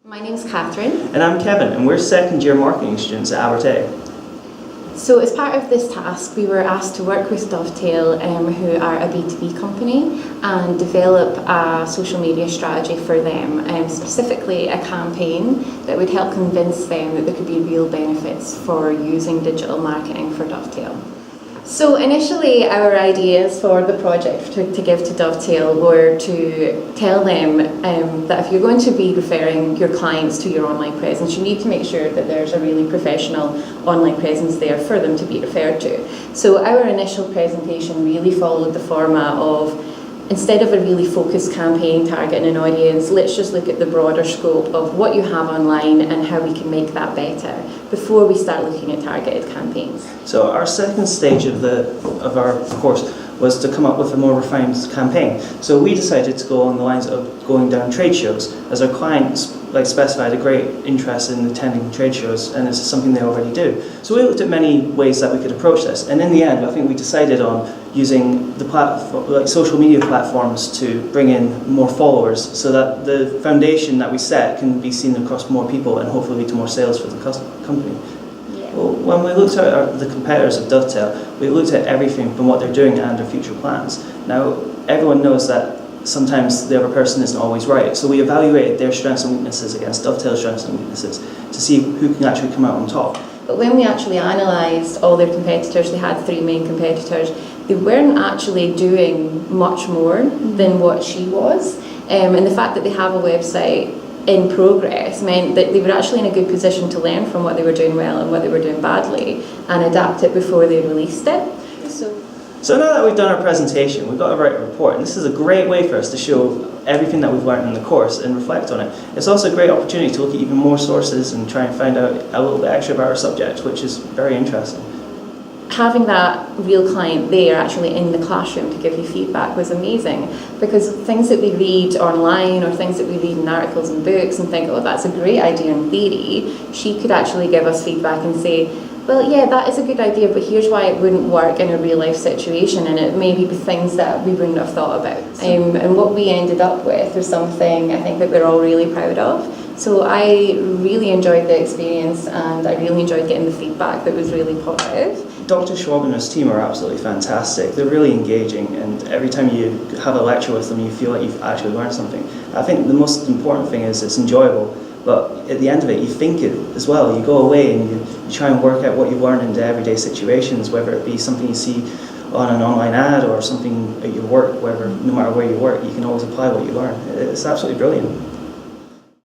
My name's Katherine. And I'm Kevin, and we're second year marketing students at Abertay. So as part of this task, we were asked to work with Dovetail, who are a B2B company, and develop a social media strategy for them, specifically a campaign that would help convince them that there could be real benefits for using digital marketing for Dovetail. So initially our ideas for the project to give to Dovetail were to tell them that if you're going to be referring your clients to your online presence, you need to make sure that there's a really professional online presence there for them to be referred to. So our initial presentation really followed the format of, instead of a really focused campaign targeting an audience, let's just look at the broader scope of what you have online and how we can make that better before we start looking at targeted campaigns. So our second stage of our course was to come up with a more refined campaign. So we decided to go on the lines of going down trade shows, as our clients specified a great interest in attending trade shows, and it's something they already do. So we looked at many ways that we could approach this, and in the end I think we decided on using the social media platforms to bring in more followers, so that the foundation that we set can be seen across more people and hopefully lead to more sales for the company. Well, when we looked at the competitors of Dovetail, we looked at everything from what they're doing and their future plans. Now, everyone knows that sometimes the other person isn't always right, so we evaluated their strengths and weaknesses against Dovetail's strengths and weaknesses to see who can actually come out on top. But when we actually analysed all their competitors, they had three main competitors, they weren't actually doing much more than what she was. And the fact that they have a website in progress meant that they were actually in a good position to learn from what they were doing well and what they were doing badly and adapt it before they released it. So now that we've done our presentation, we've got to write a report, and this is a great way for us to show everything that we've learned in the course and reflect on it. It's also a great opportunity to look at even more sources and try and find out a little bit extra about our subject, which is very interesting. Having that real client there actually in the classroom to give you feedback was amazing, because things that we read online or things that we read in articles and books and think, oh, that's a great idea in theory, she could actually give us feedback and say, well, yeah, that is a good idea, but here's why it wouldn't work in a real life situation, and it may be things that we wouldn't have thought about. And what we ended up with was something I think that we're all really proud of. So I really enjoyed the experience, and I really enjoyed getting the feedback that was really positive. Dr. Schwab and his team are absolutely fantastic. They're really engaging, and every time you have a lecture with them, you feel like you've actually learned something. I think the most important thing is it's enjoyable, but at the end of it, you think it as well. You go away and you try and work out what you learn into everyday situations, whether it be something you see on an online ad or something at your work, no matter where you work, you can always apply what you learn. It's absolutely brilliant.